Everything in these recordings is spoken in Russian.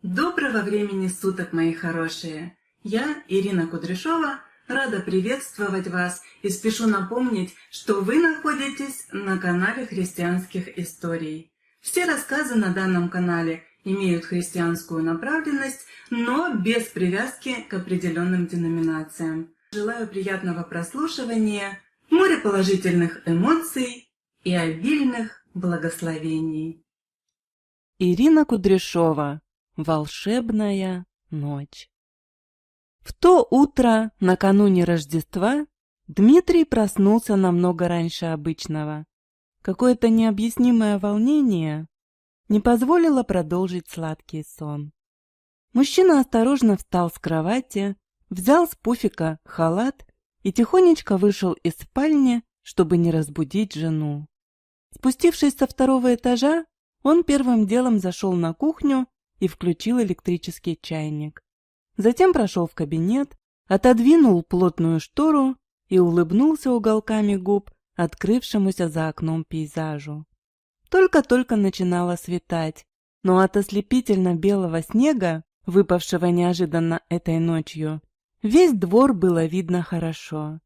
Доброго времени суток, мои хорошие! Я, Ирина Кудряшова, рада приветствовать вас и спешу напомнить, что вы находитесь на канале христианских историй. Все рассказы на данном канале имеют христианскую направленность, но без привязки к определенным деноминациям. Желаю приятного прослушивания, море положительных эмоций и обильных благословений. Ирина Кудряшова. Волшебная ночь. В то утро, накануне Рождества, Дмитрий проснулся намного раньше обычного. Какое-то необъяснимое волнение не позволило продолжить сладкий сон. Мужчина осторожно встал с кровати, взял с пуфика халат и тихонечко вышел из спальни, чтобы не разбудить жену. Спустившись со второго этажа, он первым делом зашел на кухню и включил электрический чайник. Затем прошел в кабинет, отодвинул плотную штору и улыбнулся уголками губ открывшемуся за окном пейзажу. Только-только начинало светать, но от ослепительно-белого снега, выпавшего неожиданно этой ночью, весь двор было видно хорошо.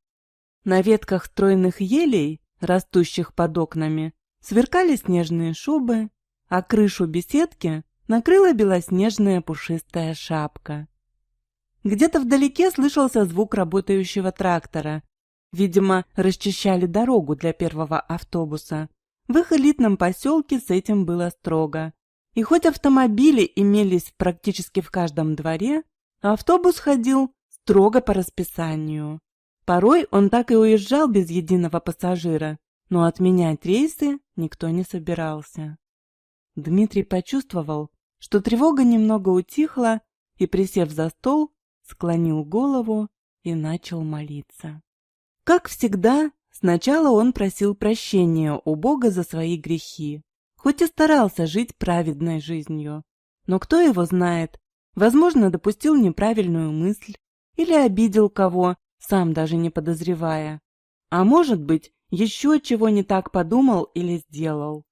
На ветках стройных елей, растущих под окнами, сверкали снежные шубы, а крышу беседки накрыла белоснежная пушистая шапка. Где-то вдалеке слышался звук работающего трактора. Видимо, расчищали дорогу для первого автобуса. В их элитном поселке с этим было строго. И хоть автомобили имелись практически в каждом дворе, автобус ходил строго по расписанию. Порой он так и уезжал без единого пассажира, но отменять рейсы никто не собирался. Дмитрий почувствовал, что тревога немного утихла, и, присев за стол, склонил голову и начал молиться. Как всегда, сначала он просил прощения у Бога за свои грехи, хоть и старался жить праведной жизнью. Но кто его знает, возможно, допустил неправильную мысль или обидел кого, сам даже не подозревая. А может быть, еще чего не так подумал или сделал.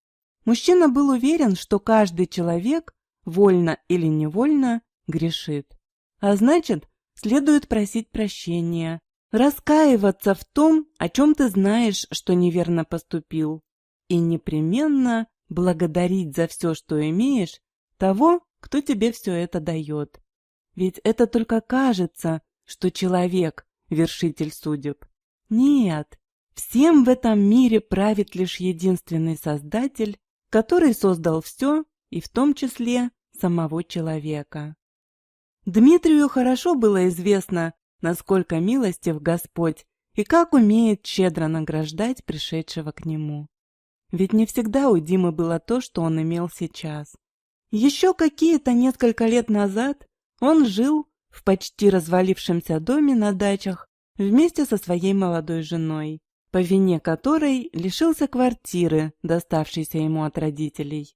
Мужчина был уверен, что каждый человек, вольно или невольно, грешит. А значит, следует просить прощения, раскаиваться в том, о чем ты знаешь, что неверно поступил, и непременно благодарить за все, что имеешь, того, кто тебе все это дает. Ведь это только кажется, что человек – вершитель судеб. Нет, всем в этом мире правит лишь единственный Создатель, который создал все, и в том числе самого человека. Дмитрию хорошо было известно, насколько милостив Господь и как умеет щедро награждать пришедшего к Нему. Ведь не всегда у Димы было то, что он имел сейчас. Еще какие-то несколько лет назад он жил в почти развалившемся доме на дачах вместе со своей молодой женой, по вине которой лишился квартиры, доставшейся ему от родителей.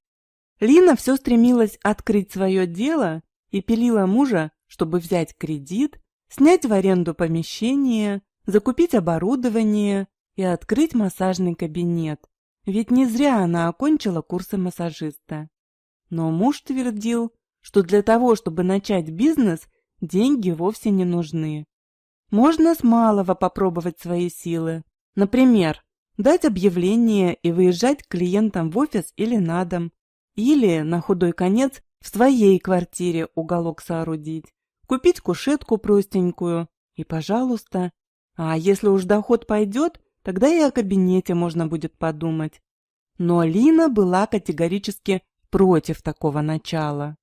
Лина все стремилась открыть свое дело и пилила мужа, чтобы взять кредит, снять в аренду помещение, закупить оборудование и открыть массажный кабинет, ведь не зря она окончила курсы массажиста. Но муж твердил, что для того, чтобы начать бизнес, деньги вовсе не нужны. Можно с малого попробовать свои силы. Например, дать объявление и выезжать к клиентам в офис или на дом. Или, на худой конец, в своей квартире уголок соорудить. Купить кушетку простенькую и, пожалуйста. А если уж доход пойдет, тогда и о кабинете можно будет подумать. Но Лина была категорически против такого начала.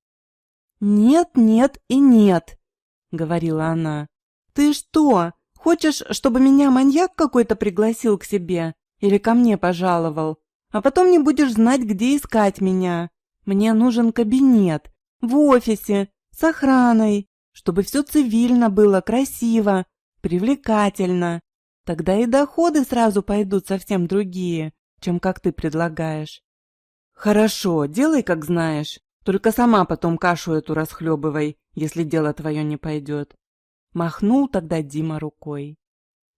«Нет, нет и нет», — говорила она. «Ты что, хочешь, чтобы меня маньяк какой-то пригласил к себе или ко мне пожаловал, а потом не будешь знать, где искать меня? Мне нужен кабинет, в офисе, с охраной, чтобы все цивильно было, красиво, привлекательно. Тогда и доходы сразу пойдут совсем другие, чем как ты предлагаешь». «Хорошо, делай, как знаешь, только сама потом кашу эту расхлебывай, если дело твое не пойдет». Махнул тогда Дима рукой.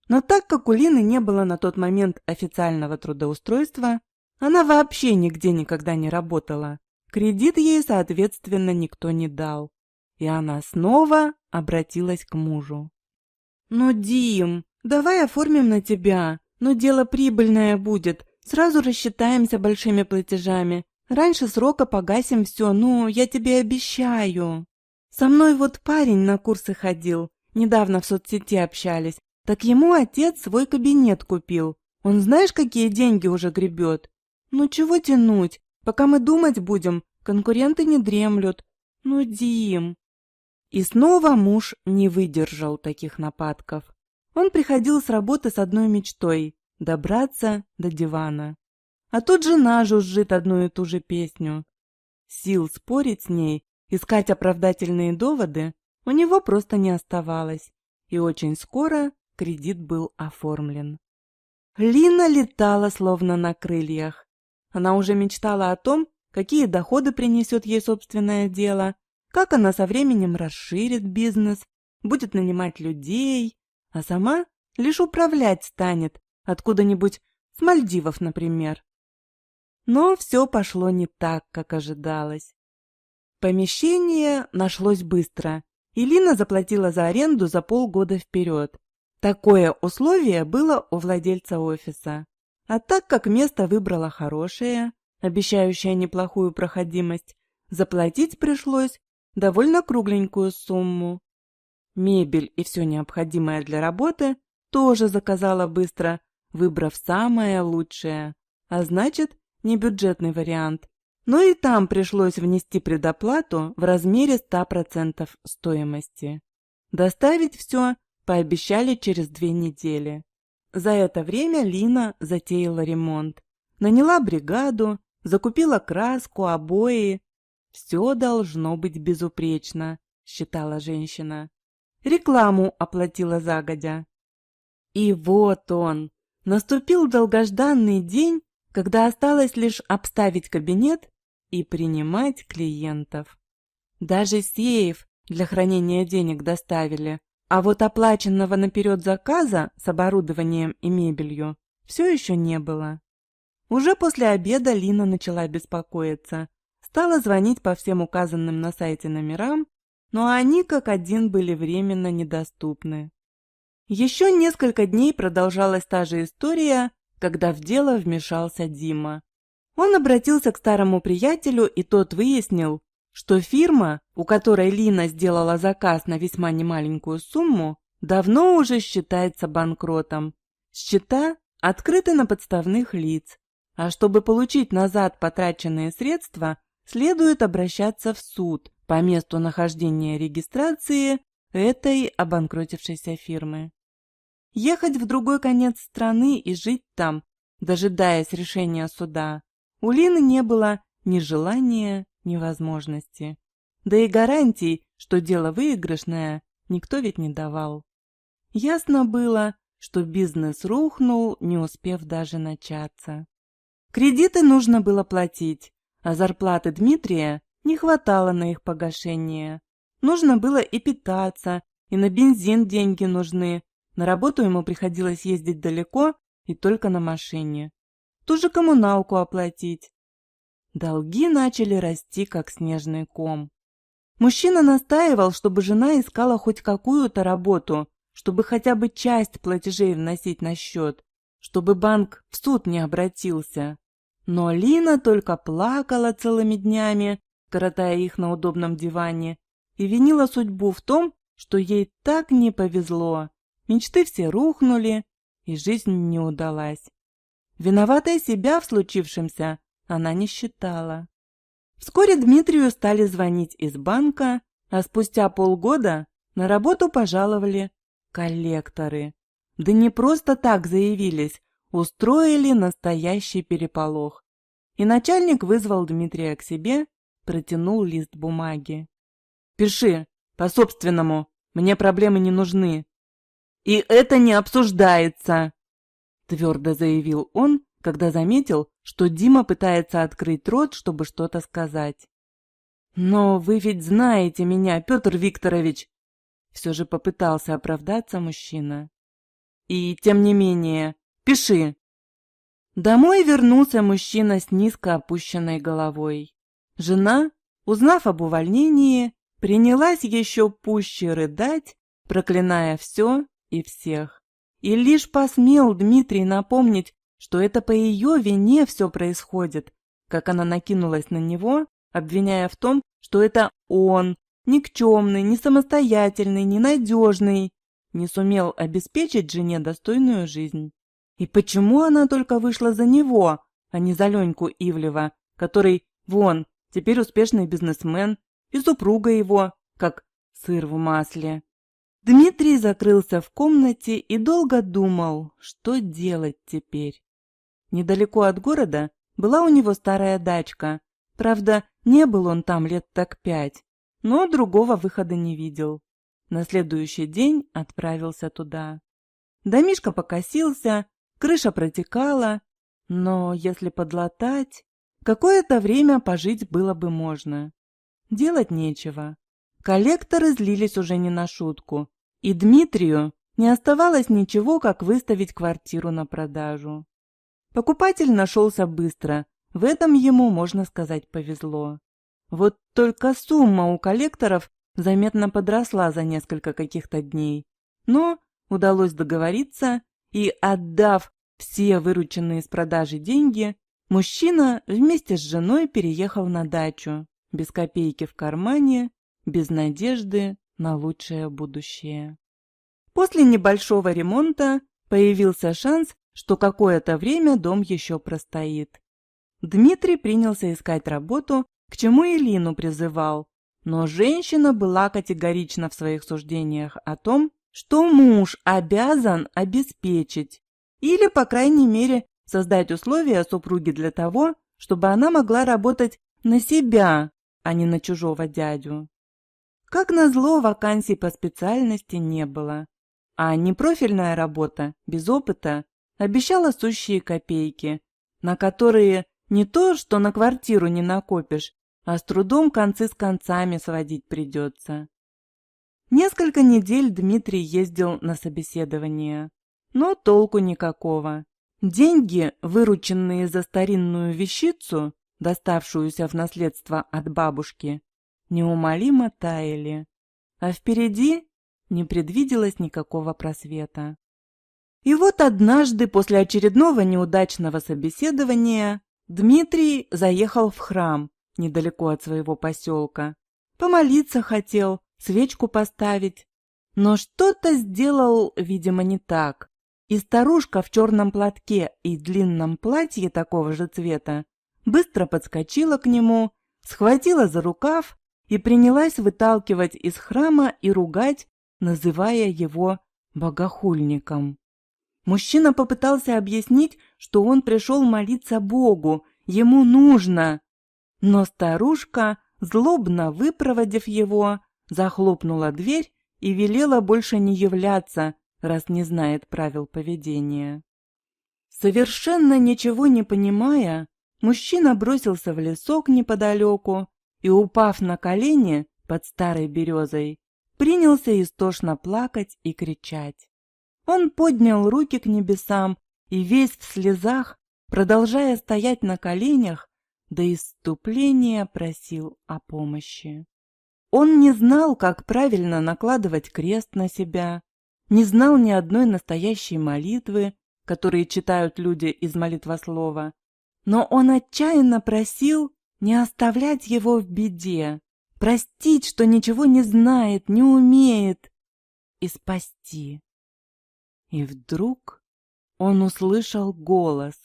Но так как у Лины не было на тот момент официального трудоустройства, она вообще нигде никогда не работала, Кредит ей, соответственно, никто не дал. И она снова обратилась к мужу. «Ну, Дим, давай оформим на тебя, но дело прибыльное будет, сразу рассчитаемся большими платежами. Раньше срока погасим все, ну, я тебе обещаю. Со мной вот парень на курсы ходил, недавно в соцсети общались, так ему отец свой кабинет купил. Он знаешь, какие деньги уже гребет? Ну, чего тянуть? Пока мы думать будем, конкуренты не дремлют. Ну, Дим». И снова муж не выдержал таких нападков. Он приходил с работы с одной мечтой – добраться до дивана. А тут жена жужжит одну и ту же песню. Сил спорить с ней, искать оправдательные доводы у него просто не оставалось. И очень скоро кредит был оформлен. Лина летала словно на крыльях. Она уже мечтала о том, какие доходы принесет ей собственное дело, как она со временем расширит бизнес, будет нанимать людей, а сама лишь управлять станет, откуда-нибудь с Мальдивов, например. Но все пошло не так, как ожидалось. Помещение нашлось быстро, и Лина заплатила за аренду за полгода вперед. Такое условие было у владельца офиса. А так как место выбрала хорошее, обещающее неплохую проходимость, заплатить пришлось довольно кругленькую сумму. Мебель и все необходимое для работы тоже заказала быстро, выбрав самое лучшее, а значит, не бюджетный вариант. Но и там пришлось внести предоплату в размере 100% стоимости. Доставить все пообещали через 2 недели. За это время Лина затеяла ремонт. Наняла бригаду, закупила краску, обои. «Все должно быть безупречно», — считала женщина. Рекламу оплатила загодя. И вот он, наступил долгожданный день, когда осталось лишь обставить кабинет и принимать клиентов. Даже сейф для хранения денег доставили, а вот оплаченного наперед заказа с оборудованием и мебелью все еще не было. Уже после обеда Лина начала беспокоиться. Стала звонить по всем указанным на сайте номерам, но они как один были временно недоступны. Еще несколько дней продолжалась та же история, когда в дело вмешался Дима. Он обратился к старому приятелю, и тот выяснил, что фирма, у которой Лина сделала заказ на весьма немаленькую сумму, давно уже считается банкротом. Счета открыты на подставных лиц, а чтобы получить назад потраченные средства, следует обращаться в суд по месту нахождения регистрации этой обанкротившейся фирмы. Ехать в другой конец страны и жить там, дожидаясь решения суда, у Лины не было ни желания, ни возможности. Да и гарантий, что дело выигрышное, никто ведь не давал. Ясно было, что бизнес рухнул, не успев даже начаться. Кредиты нужно было платить, а зарплаты Дмитрия не хватало на их погашение. Нужно было и питаться, и на бензин деньги нужны. На работу ему приходилось ездить далеко и только на машине. Ту же коммуналку оплатить. Долги начали расти, как снежный ком. Мужчина настаивал, чтобы жена искала хоть какую-то работу, чтобы хотя бы часть платежей вносить на счет, чтобы банк в суд не обратился. Но Лина только плакала целыми днями, коротая их на удобном диване, и винила судьбу в том, что ей так не повезло. Мечты все рухнули, и жизнь не удалась. Виноватой себя в случившемся она не считала. Вскоре Дмитрию стали звонить из банка, а спустя полгода на работу пожаловали коллекторы. Да не просто так заявились, устроили настоящий переполох. И начальник вызвал Дмитрия к себе, протянул лист бумаги. «Пиши, по-собственному, мне проблемы не нужны». «И это не обсуждается», — твердо заявил он, когда заметил, что Дима пытается открыть рот, чтобы что-то сказать. «Но вы ведь знаете меня, Петр Викторович!» Все же попытался оправдаться мужчина. «И тем не менее, пиши!» Домой вернулся мужчина с низко опущенной головой. Жена, узнав об увольнении, принялась еще пуще рыдать, проклиная все и всех. И лишь посмел Дмитрий напомнить, что это по ее вине все происходит, как она накинулась на него, обвиняя в том, что это он, никчемный, не самостоятельный, ненадежный, не сумел обеспечить жене достойную жизнь. И почему она только вышла за него, а не за Леньку Ивлева, который, вон, теперь успешный бизнесмен, и супруга его, как сыр в масле. Дмитрий закрылся в комнате и долго думал, что делать теперь. Недалеко от города была у него старая дачка. Правда, не был он там лет так 5, но другого выхода не видел. На следующий день отправился туда. Домишко покосился, крыша протекала, но если подлатать, какое-то время пожить было бы можно. Делать нечего. Коллекторы злились уже не на шутку, и Дмитрию не оставалось ничего, как выставить квартиру на продажу. Покупатель нашелся быстро, в этом ему, можно сказать, повезло. Вот только сумма у коллекторов заметно подросла за несколько каких-то дней, но удалось договориться, и, отдав все вырученные с продажи деньги, мужчина вместе с женой переехал на дачу, без копейки в кармане, без надежды на лучшее будущее. После небольшого ремонта появился шанс, что какое-то время дом еще простоит. Дмитрий принялся искать работу, к чему и Лину призывал, но женщина была категорична в своих суждениях о том, что муж обязан обеспечить или, по крайней мере, создать условия супруге для того, чтобы она могла работать на себя, а не на чужого дядю. Как назло, вакансий по специальности не было, а непрофильная работа, без опыта, обещала сущие копейки, на которые не то, что на квартиру не накопишь, а с трудом концы с концами сводить придется. Несколько недель Дмитрий ездил на собеседование, но толку никакого. Деньги, вырученные за старинную вещицу, доставшуюся в наследство от бабушки, неумолимо таяли, а впереди не предвиделось никакого просвета. И вот однажды после очередного неудачного собеседования Дмитрий заехал в храм недалеко от своего поселка. Помолиться хотел, свечку поставить, но что-то сделал, видимо, не так. И старушка в черном платке и длинном платье такого же цвета быстро подскочила к нему, схватила за рукав и принялась выталкивать из храма и ругать, называя его богохульником. Мужчина попытался объяснить, что он пришел молиться Богу, ему нужно. Но старушка, злобно выпроводив его, захлопнула дверь и велела больше не являться, раз не знает правил поведения. Совершенно ничего не понимая, мужчина бросился в лесок неподалеку и, упав на колени под старой березой, принялся истошно плакать и кричать. Он поднял руки к небесам и весь в слезах, продолжая стоять на коленях, до исступления просил о помощи. Он не знал, как правильно накладывать крест на себя, не знал ни одной настоящей молитвы, которые читают люди из молитвослова, но он отчаянно просил не оставлять его в беде, простить, что ничего не знает, не умеет, и спасти. И вдруг он услышал голос,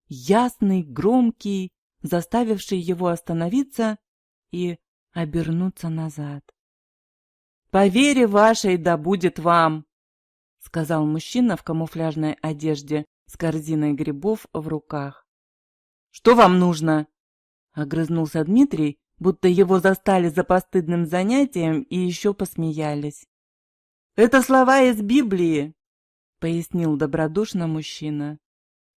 ясный, громкий, заставивший его остановиться и обернуться назад. «По вере вашей да будет вам!» — сказал мужчина в камуфляжной одежде с корзиной грибов в руках. «Что вам нужно?» — огрызнулся Дмитрий, будто его застали за постыдным занятием и еще посмеялись. «Это слова из Библии», — пояснил добродушно мужчина.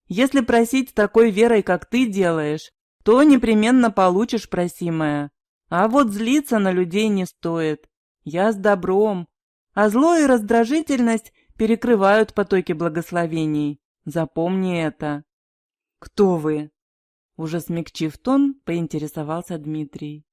«Если просить такой верой, как ты делаешь, то непременно получишь просимое. А вот злиться на людей не стоит. Я с добром. А зло и раздражительность перекрывают потоки благословений. Запомни это». «Кто вы?» — Уже смягчив тон, поинтересовался Дмитрий.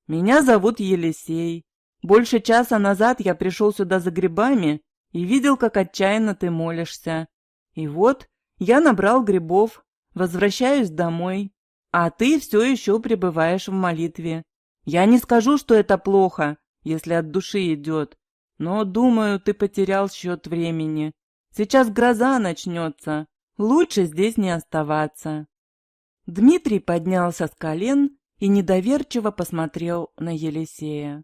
«Меня зовут Елисей. Больше часа назад я пришел сюда за грибами и видел, как отчаянно ты молишься. И вот я набрал грибов, возвращаюсь домой, а ты все еще пребываешь в молитве. Я не скажу, что это плохо, если от души идет, но, думаю, ты потерял счет времени. Сейчас гроза начнется, лучше здесь не оставаться». Дмитрий поднялся с колен и недоверчиво посмотрел на Елисея.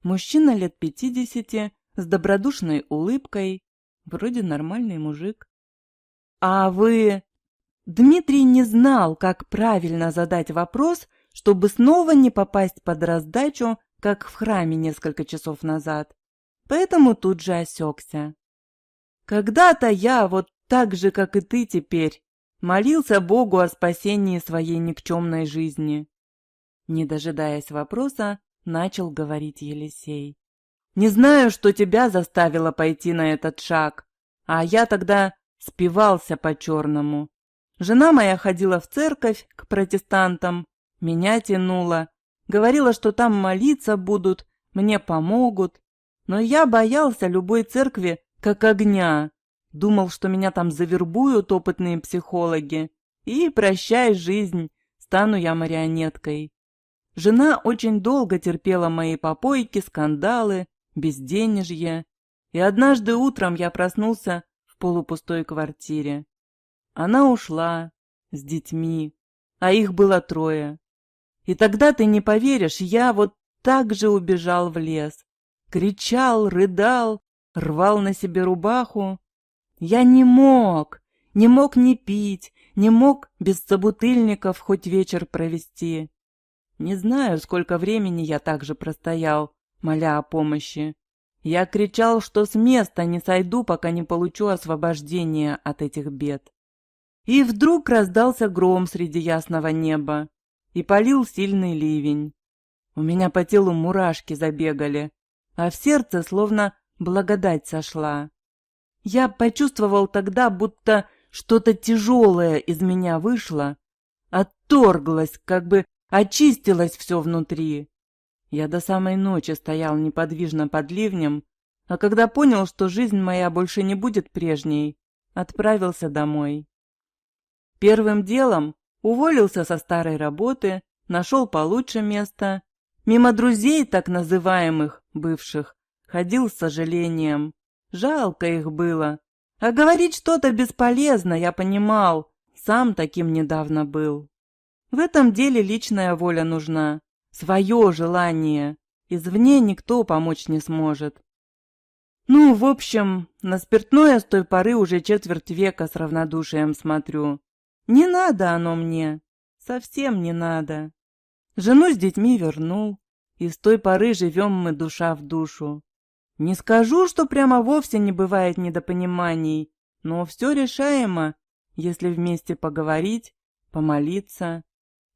Мужчина лет 50, с добродушной улыбкой, вроде нормальный мужик. «А вы...» Дмитрий не знал, как правильно задать вопрос, чтобы снова не попасть под раздачу, как в храме несколько часов назад, поэтому тут же осекся. «Когда-то я, вот так же, как и ты теперь, молился Богу о спасении своей никчемной жизни». Не дожидаясь вопроса, начал говорить Елисей. «Не знаю, что тебя заставило пойти на этот шаг, а я тогда спивался по-черному. Жена моя ходила в церковь к протестантам, меня тянуло, говорила, что там молиться будут, мне помогут, но я боялся любой церкви как огня, думал, что меня там завербуют опытные психологи, и, прощай, жизнь, стану я марионеткой. Жена очень долго терпела мои попойки, скандалы, безденежье, и однажды утром я проснулся в полупустой квартире. Она ушла с детьми, а их было 3. И тогда, ты не поверишь, я вот так же убежал в лес. Кричал, рыдал, рвал на себе рубаху. Я не мог ни пить, не мог без собутыльников хоть вечер провести. Не знаю, сколько времени я так же простоял, моля о помощи. Я кричал, что с места не сойду, пока не получу освобождения от этих бед. И вдруг раздался гром среди ясного неба, и полил сильный ливень. У меня по телу мурашки забегали, а в сердце словно благодать сошла. Я почувствовал тогда, будто что-то тяжелое из меня вышло, отторглось, как бы очистилось все внутри. Я до самой ночи стоял неподвижно под ливнем, а когда понял, что жизнь моя больше не будет прежней, отправился домой. Первым делом уволился со старой работы, нашел получше место. Мимо друзей, так называемых, бывших, ходил с сожалением. Жалко их было. А говорить что-то бесполезно, я понимал, сам таким недавно был. В этом деле личная воля нужна, свое желание. Извне никто помочь не сможет. Ну, в общем, на спиртное с той поры уже 1/4 века с равнодушием смотрю. Не надо оно мне, совсем не надо. Жену с детьми вернул, и с той поры живем мы душа в душу. Не скажу, что прямо вовсе не бывает недопониманий, но все решаемо, если вместе поговорить, помолиться.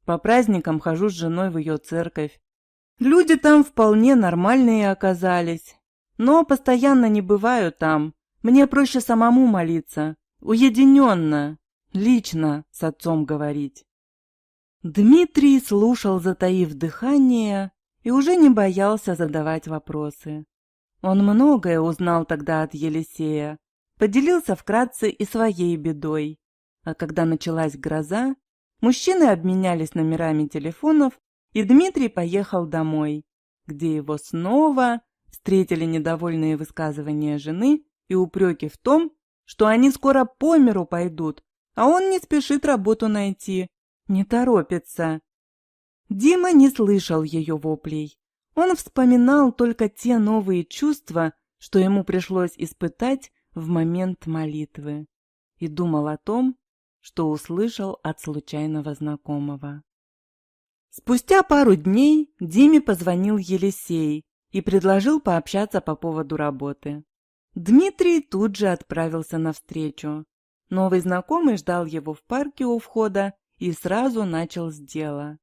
По праздникам хожу с женой в ее церковь. Люди там вполне нормальные оказались, но постоянно не бываю там. Мне проще самому молиться, уединенно, лично с отцом говорить. Дмитрий слушал, затаив дыхание, и уже не боялся задавать вопросы. Он многое узнал тогда от Елисея, поделился вкратце и своей бедой. А когда началась гроза, мужчины обменялись номерами телефонов, и Дмитрий поехал домой, где его снова встретили недовольные высказывания жены и упреки в том, что они скоро по миру пойдут, а он не спешит работу найти, не торопится. Дима не слышал ее воплей. Он вспоминал только те новые чувства, что ему пришлось испытать в момент молитвы, и думал о том, что услышал от случайного знакомого. Спустя пару дней Диме позвонил Елисей и предложил пообщаться по поводу работы. Дмитрий тут же отправился навстречу. Новый знакомый ждал его в парке у входа и сразу начал с дела.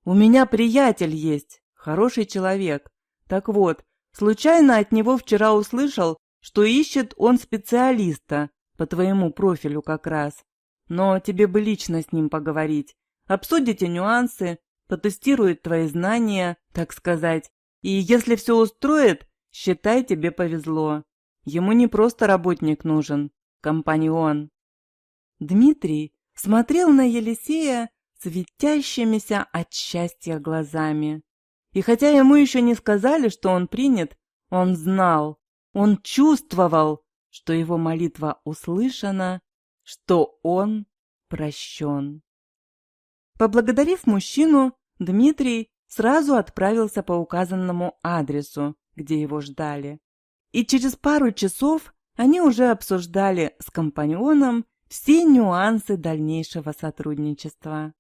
«У меня приятель есть, хороший человек. Так вот, случайно от него вчера услышал, что ищет он специалиста по твоему профилю как раз. Но тебе бы лично с ним поговорить. Обсудите нюансы, потестирует твои знания, так сказать. И если все устроит, считай, тебе повезло. Ему не просто работник нужен, компаньон». Дмитрий смотрел на Елисея светящимися от счастья глазами. И хотя ему еще не сказали, что он принят, он знал, он чувствовал, что его молитва услышана, что он прощен. Поблагодарив мужчину, Дмитрий сразу отправился по указанному адресу, где его ждали. И через пару часов они уже обсуждали с компаньоном все нюансы дальнейшего сотрудничества.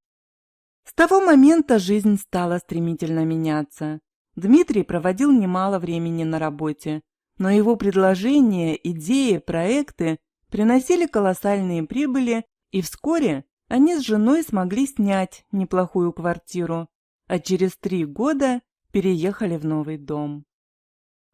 С того момента жизнь стала стремительно меняться. Дмитрий проводил немало времени на работе, но его предложения, идеи, проекты приносили колоссальные прибыли, и вскоре они с женой смогли снять неплохую квартиру, а через 3 года переехали в новый дом.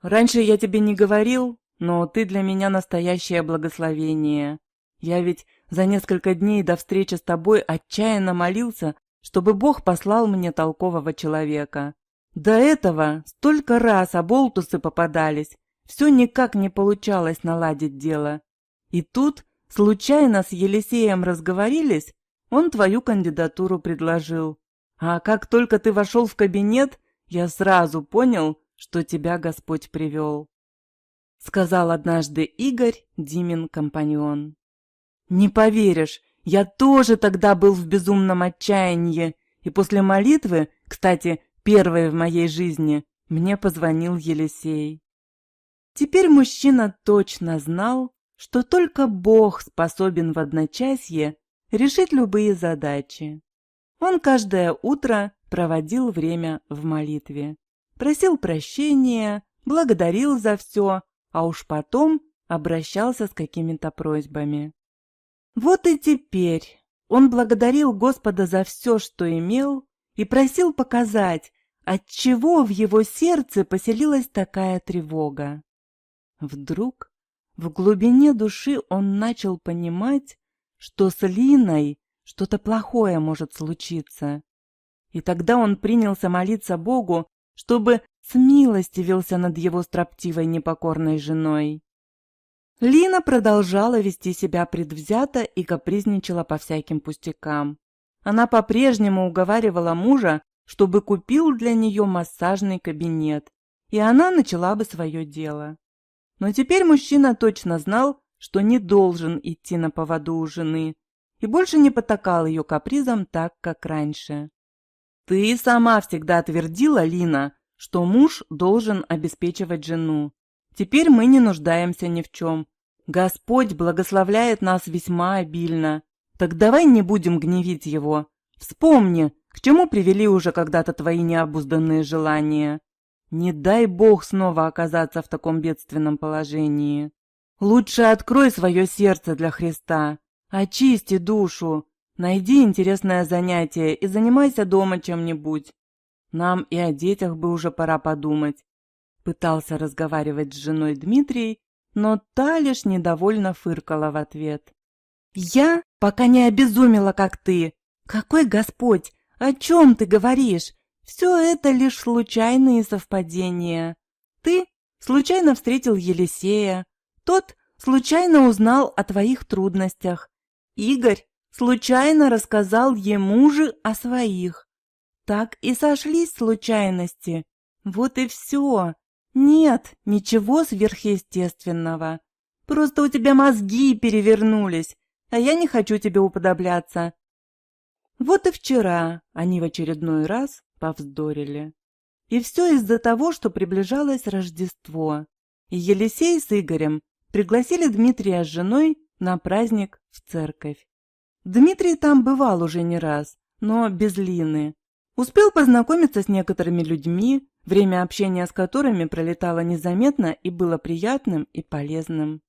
«Раньше я тебе не говорил, но ты для меня настоящее благословение. Я ведь за несколько дней до встречи с тобой отчаянно молился, чтобы Бог послал мне толкового человека. До этого столько раз оболтусы попадались, все никак не получалось наладить дело. И тут случайно с Елисеем разговорились, он твою кандидатуру предложил. А как только ты вошел в кабинет, я сразу понял, что тебя Господь привел», — сказал однажды Игорь, Димин компаньон. «Не поверишь, я тоже тогда был в безумном отчаянии, и после молитвы, кстати, первой в моей жизни, мне позвонил Елисей». Теперь мужчина точно знал, что только Бог способен в одночасье решить любые задачи. Он каждое утро проводил время в молитве, просил прощения, благодарил за все, а уж потом обращался с какими-то просьбами. Вот и теперь он благодарил Господа за все, что имел, и просил показать, отчего в его сердце поселилась такая тревога. Вдруг в глубине души он начал понимать, что с Линой что-то плохое может случиться. И тогда он принялся молиться Богу, чтобы смилостивился над его строптивой непокорной женой. Лина продолжала вести себя предвзято и капризничала по всяким пустякам. Она по-прежнему уговаривала мужа, чтобы купил для нее массажный кабинет, и она начала бы свое дело. Но теперь мужчина точно знал, что не должен идти на поводу у жены, и больше не потакал ее капризам так, как раньше. «Ты сама всегда твердила, Лина, что муж должен обеспечивать жену. Теперь мы не нуждаемся ни в чем. Господь благословляет нас весьма обильно. Так давай не будем гневить его. Вспомни, к чему привели уже когда-то твои необузданные желания. Не дай Бог снова оказаться в таком бедственном положении. Лучше открой свое сердце для Христа, очисти душу, найди интересное занятие и занимайся дома чем-нибудь. Нам и о детях бы уже пора подумать». Пытался разговаривать с женой Дмитрий, но та лишь недовольно фыркала в ответ. «Я пока не обезумела, как ты. Какой Господь? О чем ты говоришь? Все это лишь случайные совпадения. Ты случайно встретил Елисея, тот случайно узнал о твоих трудностях. Игорь случайно рассказал ему же о своих. Так и сошлись случайности. Вот и все. Нет ничего сверхъестественного. Просто у тебя мозги перевернулись, а я не хочу тебе уподобляться». Вот и вчера они в очередной раз повздорили. И все из-за того, что приближалось Рождество. И Елисей с Игорем пригласили Дмитрия с женой на праздник в церковь. Дмитрий там бывал уже не раз, но без Лины. Успел познакомиться с некоторыми людьми, время общения с которыми пролетало незаметно и было приятным и полезным.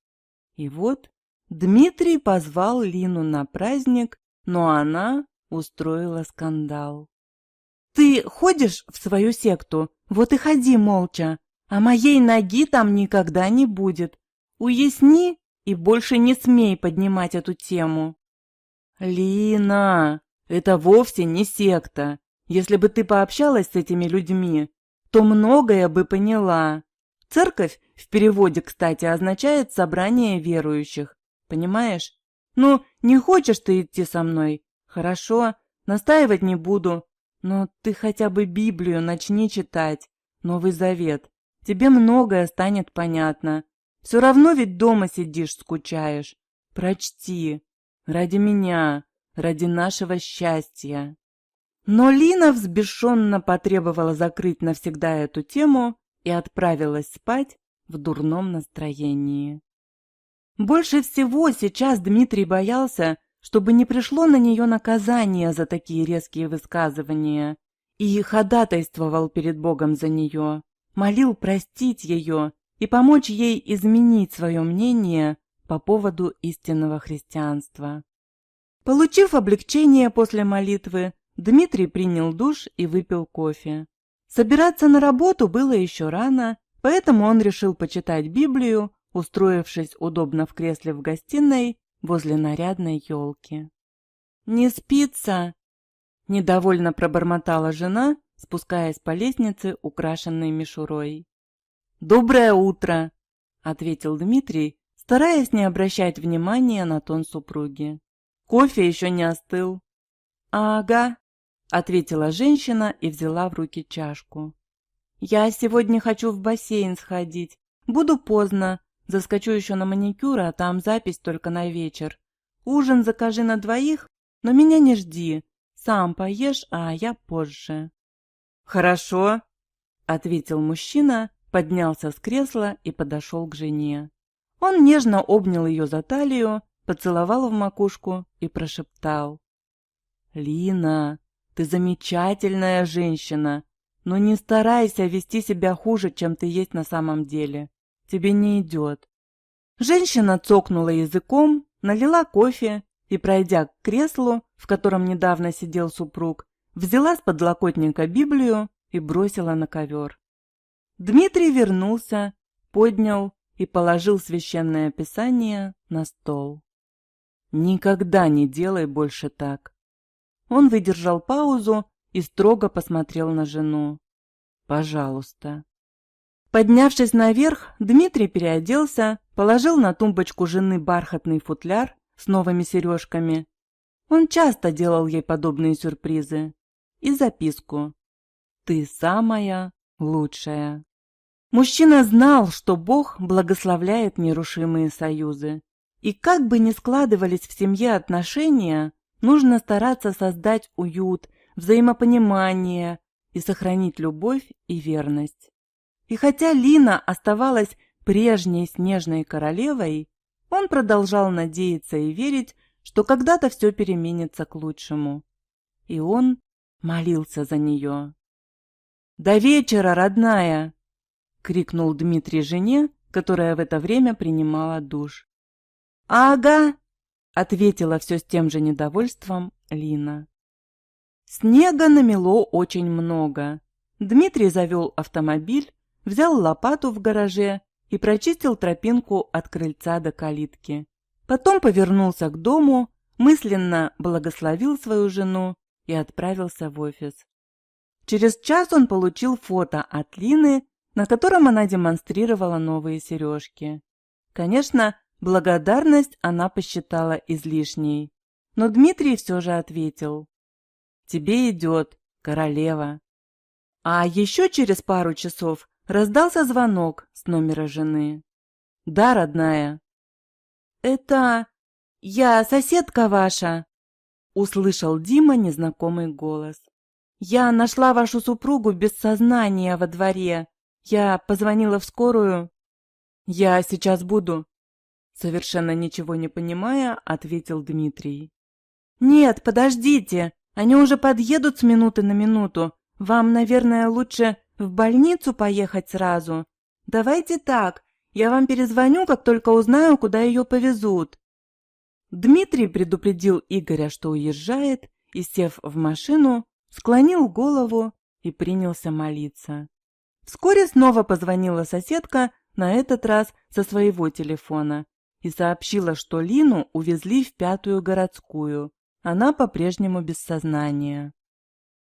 И вот Дмитрий позвал Лину на праздник, но она устроила скандал. «Ты ходишь в свою секту? Вот и ходи молча, а моей ноги там никогда не будет. Уясни и больше не смей поднимать эту тему». Лина, это вовсе не секта. Если бы ты пообщалась с этими людьми, то многое бы поняла. Церковь в переводе, кстати, означает «собрание верующих». Понимаешь? Ну, не хочешь ты идти со мной? Хорошо, настаивать не буду. Но ты хотя бы Библию начни читать, Новый Завет. Тебе многое станет понятно. Все равно ведь дома сидишь, скучаешь. Прочти. Ради меня, ради нашего счастья. Но Лина взбешенно потребовала закрыть навсегда эту тему и отправилась спать в дурном настроении. Больше всего сейчас Дмитрий боялся, чтобы не пришло на нее наказание за такие резкие высказывания, и ходатайствовал перед Богом за нее, молил простить ее и помочь ей изменить свое мнение по поводу истинного христианства. Получив облегчение после молитвы, Дмитрий принял душ и выпил кофе. Собираться на работу было еще рано, поэтому он решил почитать Библию, устроившись удобно в кресле в гостиной возле нарядной елки. «Не спится?» – недовольно пробормотала жена, спускаясь по лестнице, украшенной мишурой. «Доброе утро!» – ответил Дмитрий, стараясь не обращать внимания на тон супруги. «Кофе еще не остыл». «Ага», – ответила женщина и взяла в руки чашку. «Я сегодня хочу в бассейн сходить. Буду поздно. Заскочу еще на маникюр, а там запись только на вечер. Ужин закажи на двоих, но меня не жди. Сам поешь, а я позже». «Хорошо», – ответил мужчина, поднялся с кресла и подошел к жене. Он нежно обнял ее за талию, поцеловал в макушку и прошептал: «Лина, ты замечательная женщина, но не старайся вести себя хуже, чем ты есть на самом деле. Тебе не идет». Женщина цокнула языком, налила кофе и, пройдя к креслу, в котором недавно сидел супруг, взяла с подлокотника Библию и бросила на ковер. Дмитрий вернулся, поднял и положил священное писание на стол. «Никогда не делай больше так». Он выдержал паузу и строго посмотрел на жену. «Пожалуйста». Поднявшись наверх, Дмитрий переоделся, положил на тумбочку жены бархатный футляр с новыми сережками. Он часто делал ей подобные сюрпризы. И записку: «Ты самая лучшая». Мужчина знал, что Бог благословляет нерушимые союзы. И как бы ни складывались в семье отношения, нужно стараться создать уют, взаимопонимание и сохранить любовь и верность. И хотя Лина оставалась прежней снежной королевой, он продолжал надеяться и верить, что когда-то все переменится к лучшему. И он молился за нее. «До вечера, родная!» — крикнул Дмитрий жене, которая в это время принимала душ. «Ага!» — ответила все с тем же недовольством Лина. Снега намело очень много. Дмитрий завел автомобиль, взял лопату в гараже и прочистил тропинку от крыльца до калитки. Потом повернулся к дому, мысленно благословил свою жену и отправился в офис. Через час он получил фото от Лины, на котором она демонстрировала новые сережки. Конечно, благодарность она посчитала излишней, но Дмитрий все же ответил: «Тебе идет, королева». А еще через пару часов раздался звонок с номера жены. «Да, родная». «Это я, соседка ваша», — услышал Дима незнакомый голос. «Я нашла вашу супругу без сознания во дворе. Я позвонила в скорую». «Я сейчас буду», — совершенно ничего не понимая, ответил Дмитрий. «Нет, подождите, они уже подъедут с минуты на минуту. Вам, наверное, лучше в больницу поехать сразу. Давайте так, я вам перезвоню, как только узнаю, куда ее повезут». Дмитрий предупредил Игоря, что уезжает, и, сев в машину, склонил голову и принялся молиться. Вскоре снова позвонила соседка, на этот раз со своего телефона, и сообщила, что Лину увезли в 5-ю городскую, Она по-прежнему без сознания.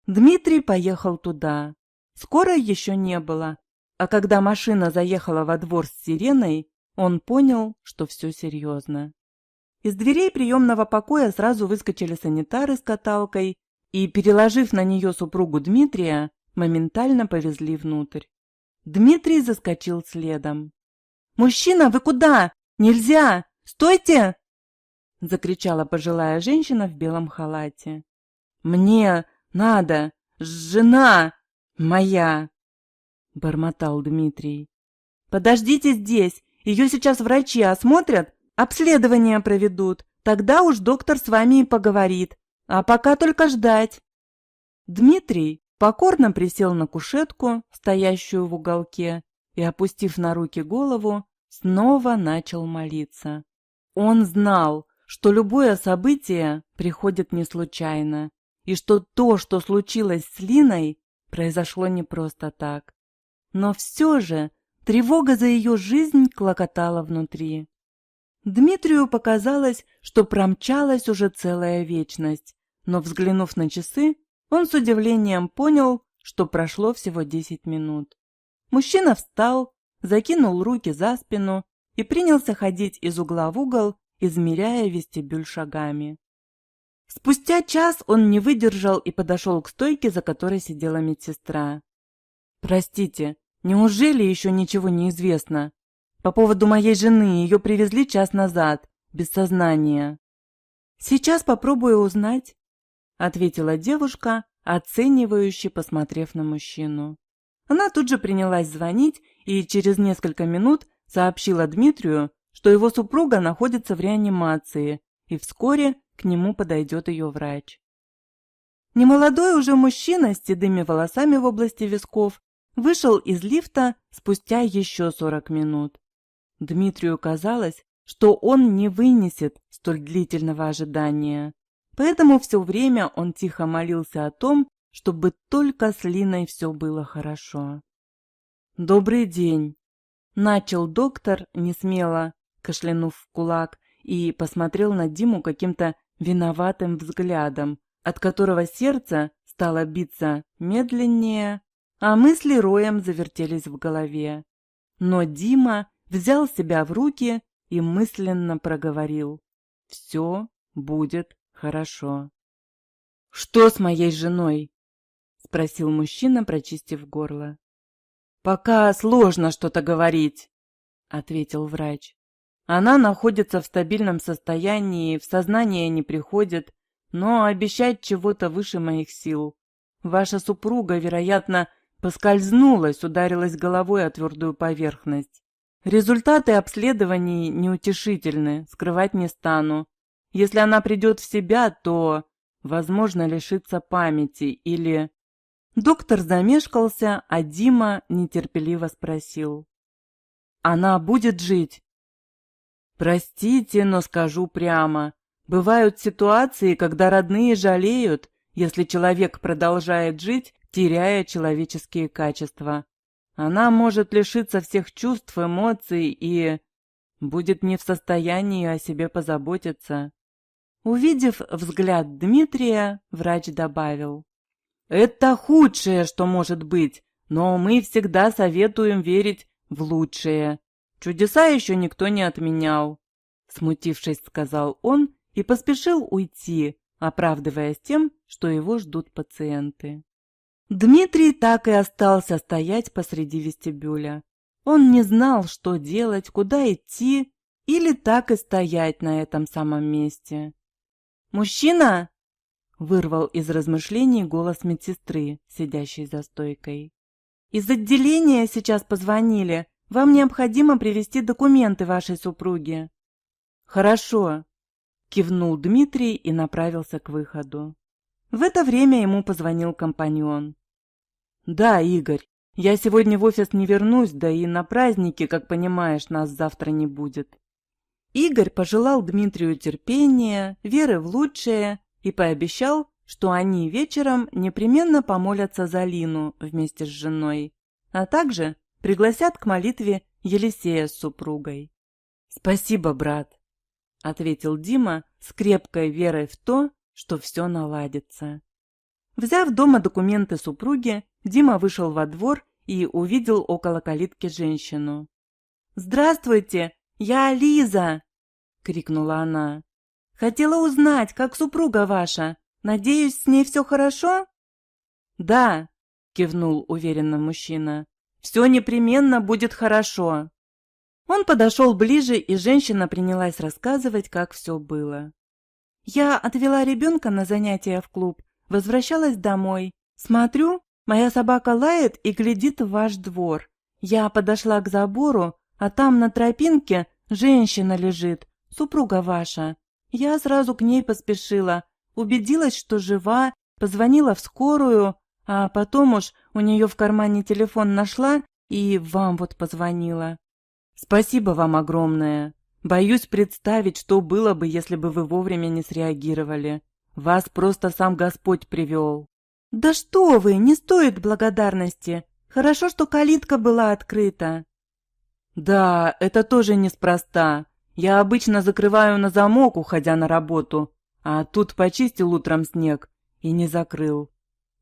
Дмитрий поехал туда. Скорой еще не было, а когда машина заехала во двор с сиреной, он понял, что все серьезно. Из дверей приемного покоя сразу выскочили санитары с каталкой и, переложив на нее супругу Дмитрия, моментально повезли внутрь. Дмитрий заскочил следом. «Мужчина, вы куда? Нельзя! Стойте!» — закричала пожилая женщина в белом халате. «Мне надо! Жена моя!» — бормотал Дмитрий. «Подождите здесь, ее сейчас врачи осмотрят, обследование проведут, тогда уж доктор с вами и поговорит, а пока только ждать». Дмитрий покорно присел на кушетку, стоящую в уголке, и, опустив на руки голову, снова начал молиться. Он знал, что любое событие приходит не случайно, и что то, что случилось с Линой, произошло не просто так. Но все же тревога за ее жизнь клокотала внутри. Дмитрию показалось, что промчалась уже целая вечность, но, взглянув на часы, он с удивлением понял, что прошло всего 10 минут. Мужчина встал, закинул руки за спину и принялся ходить из угла в угол, измеряя вестибюль шагами. Спустя час он не выдержал и подошел к стойке, за которой сидела медсестра. «Простите, неужели еще ничего не известно? По поводу моей жены, ее привезли час назад, без сознания». «Сейчас попробую узнать», — ответила девушка, оценивающе посмотрев на мужчину. Она тут же принялась звонить и через несколько минут сообщила Дмитрию, что его супруга находится в реанимации, и вскоре к нему подойдет ее врач. Немолодой уже мужчина с седыми волосами в области висков вышел из лифта спустя еще 40 минут. Дмитрию казалось, что он не вынесет столь длительного ожидания, поэтому все время он тихо молился о том, чтобы только с Линой все было хорошо. «Добрый день!» — начал доктор несмело, кашлянув в кулак, и посмотрел на Диму каким-то виноватым взглядом, от которого сердце стало биться медленнее, а мысли роем завертелись в голове. Но Дима взял себя в руки и мысленно проговорил: «Все будет хорошо». «Что с моей женой?» — спросил мужчина, прочистив горло. «Пока сложно что-то говорить», — ответил врач. «Она находится в стабильном состоянии, в сознание не приходит, но обещать чего-то выше моих сил. Ваша супруга, вероятно, поскользнулась, ударилась головой о твердую поверхность. Результаты обследований неутешительны, скрывать не стану. Если она придет в себя, то, возможно, лишится памяти или...» Доктор замешкался, а Дима нетерпеливо спросил: «Она будет жить?» «Простите, но скажу прямо. Бывают ситуации, когда родные жалеют, если человек продолжает жить, теряя человеческие качества. Она может лишиться всех чувств, эмоций и будет не в состоянии о себе позаботиться». Увидев взгляд Дмитрия, врач добавил: «Это худшее, что может быть, но мы всегда советуем верить в лучшее. Чудеса еще никто не отменял», — смутившись, сказал он и поспешил уйти, оправдываясь тем, что его ждут пациенты. Дмитрий так и остался стоять посреди вестибюля. Он не знал, что делать, куда идти, или так и стоять на этом самом месте. «Мужчина!» — вырвал из размышлений голос медсестры, сидящей за стойкой. «Из отделения сейчас позвонили. Вам необходимо привезти документы вашей супруги». «Хорошо», — кивнул Дмитрий и направился к выходу. В это время ему позвонил компаньон. «Да, Игорь, я сегодня в офис не вернусь, да и на празднике, как понимаешь, нас завтра не будет». Игорь пожелал Дмитрию терпения, веры в лучшее и пообещал, что они вечером непременно помолятся за Лину вместе с женой, а также пригласят к молитве Елисея с супругой. «Спасибо, брат», — ответил Дима с крепкой верой в то, что все наладится. Взяв дома документы супруги, Дима вышел во двор и увидел около калитки женщину. «Здравствуйте, я Лиза!» — крикнула она. «Хотела узнать, как супруга ваша. Надеюсь, с ней все хорошо?» «Да», — кивнул уверенно мужчина, — «все непременно будет хорошо». Он подошел ближе, и женщина принялась рассказывать, как все было. «Я отвела ребенка на занятия в клуб, возвращалась домой. Смотрю, моя собака лает и глядит в ваш двор. Я подошла к забору, а там на тропинке женщина лежит, супруга ваша. Я сразу к ней поспешила, убедилась, что жива, позвонила в скорую, а потом уж у нее в кармане телефон нашла и вам вот позвонила. Спасибо вам огромное. Боюсь представить, что было бы, если бы вы вовремя не среагировали. Вас просто сам Господь привел». «Да что вы, не стоит благодарности. Хорошо, что калитка была открыта». «Да, это тоже неспроста. Я обычно закрываю на замок, уходя на работу, а тут почистил утром снег и не закрыл.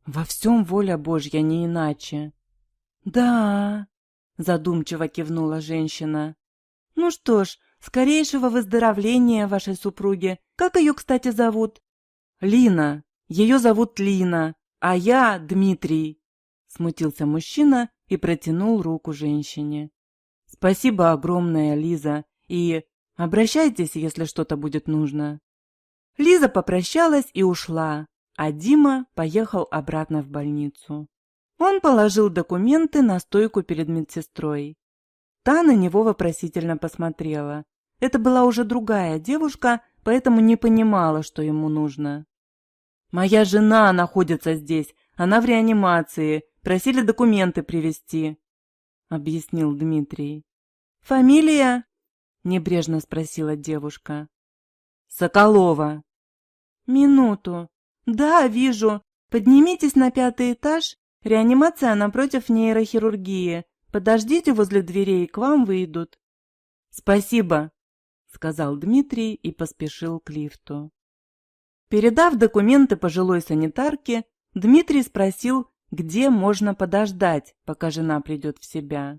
Во всем воля Божья, не иначе». «Да», — задумчиво кивнула женщина. «Ну что ж, скорейшего выздоровления вашей супруге. Как ее, кстати, зовут?» «Лина. Ее зовут Лина, а я Дмитрий», — смутился мужчина и протянул руку женщине. «Спасибо огромное, Лиза, и обращайтесь, если что-то будет нужно». Лиза попрощалась и ушла, а Дима поехал обратно в больницу. Он положил документы на стойку перед медсестрой. Та на него вопросительно посмотрела. Это была уже другая девушка, поэтому не понимала, что ему нужно. «Моя жена находится здесь, она в реанимации, просили документы привезти», — объяснил Дмитрий. «Фамилия?» — небрежно спросила девушка. «Соколова». «Минуту. Да, вижу. Поднимитесь на 5-й этаж. Реанимация напротив нейрохирургии. Подождите возле дверей, к вам выйдут». «Спасибо», — сказал Дмитрий и поспешил к лифту. Передав документы пожилой санитарке, Дмитрий спросил, где можно подождать, пока жена придет в себя.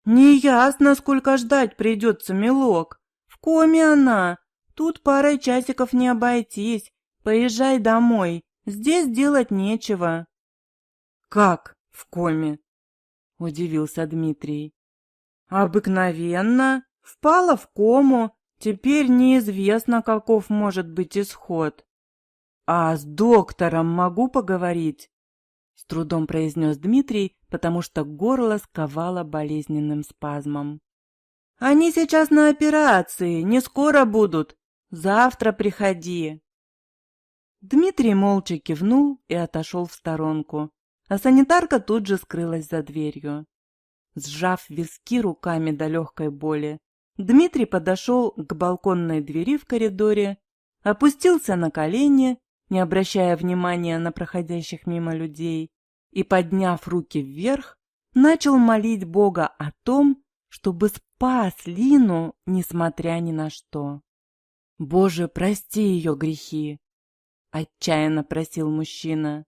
«Неясно, сколько ждать придется, милок. В коме она. Тут парой часиков не обойтись. Поезжай домой. Здесь делать нечего». «Как в коме?» — удивился Дмитрий. «Обыкновенно. Впала в кому. Теперь неизвестно, каков может быть исход». «А с доктором могу поговорить?» — с трудом произнес Дмитрий, потому что горло сковало болезненным спазмом. «Они сейчас на операции, не скоро будут. Завтра приходи». Дмитрий молча кивнул и отошел в сторонку, а санитарка тут же скрылась за дверью. Сжав виски руками до легкой боли, Дмитрий подошел к балконной двери в коридоре, опустился на колени, не обращая внимания на проходящих мимо людей, и, подняв руки вверх, начал молить Бога о том, чтобы спас Лину, несмотря ни на что. «Боже, прости ее грехи!» — отчаянно просил мужчина.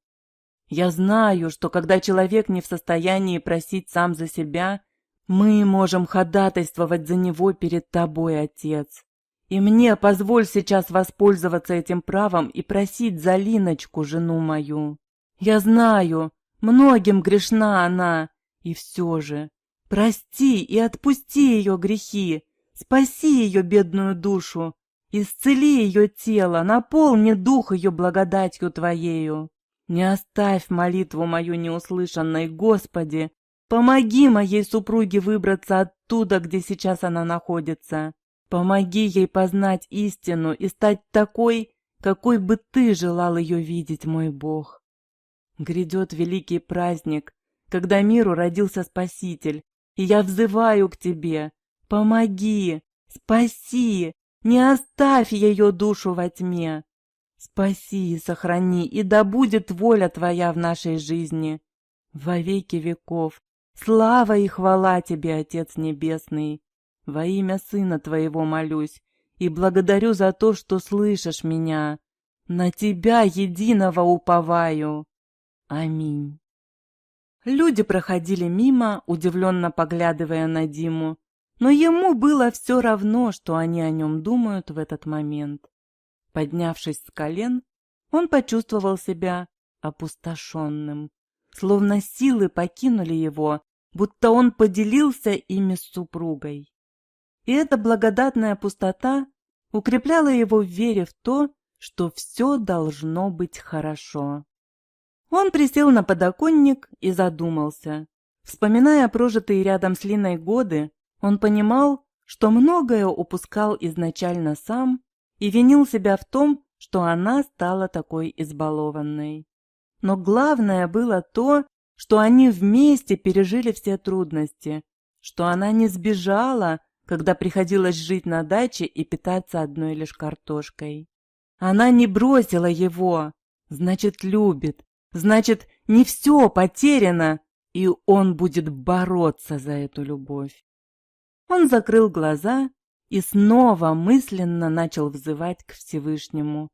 «Я знаю, что когда человек не в состоянии просить сам за себя, мы можем ходатайствовать за него перед тобой, Отец. И мне позволь сейчас воспользоваться этим правом и просить за Линочку, жену мою. Я знаю, многим грешна она, и все же прости и отпусти ее грехи, спаси ее бедную душу, исцели ее тело, наполни дух ее благодатью Твоею. Не оставь молитву мою неуслышанной, Господи, помоги моей супруге выбраться оттуда, где сейчас она находится. Помоги ей познать истину и стать такой, какой бы Ты желал ее видеть, мой Бог. Грядет великий праздник, когда миру родился Спаситель, и я взываю к Тебе. Помоги, спаси, не оставь ее душу во тьме. Спаси и сохрани, и да будет воля Твоя в нашей жизни. Во веки веков, слава и хвала Тебе, Отец Небесный. Во имя Сына Твоего молюсь и благодарю за то, что слышишь меня. На тебя единого уповаю. Аминь. Люди проходили мимо, удивленно поглядывая на Диму, но ему было все равно, что они о нем думают в этот момент. Поднявшись с колен, он почувствовал себя опустошенным, словно силы покинули его, будто он поделился ими с супругой. И эта благодатная пустота укрепляла его в вере в то, что все должно быть хорошо. Он присел на подоконник и задумался. Вспоминая прожитые рядом с Линой годы, он понимал, что многое упускал изначально сам и винил себя в том, что она стала такой избалованной. Но главное было то, что они вместе пережили все трудности, что она не сбежала, когда приходилось жить на даче и питаться одной лишь картошкой. Она не бросила его, значит, любит, значит, не все потеряно, и он будет бороться за эту любовь. Он закрыл глаза и снова мысленно начал взывать к Всевышнему,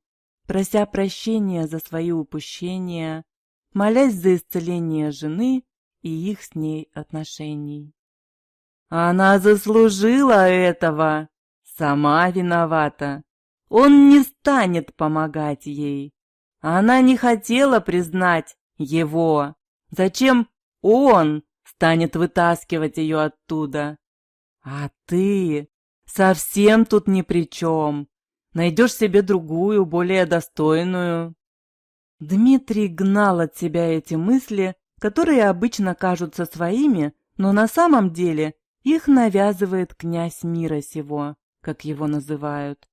прося прощения за свои упущения, молясь за исцеление жены и их с ней отношений. Она заслужила этого, сама виновата. Он не станет помогать ей. Она не хотела признать его. Зачем он станет вытаскивать ее оттуда? А ты совсем тут ни при чем. Найдешь себе другую, более достойную. Дмитрий гнал от себя эти мысли, которые обычно кажутся своими, но на самом деле их навязывает князь мира сего, как его называют.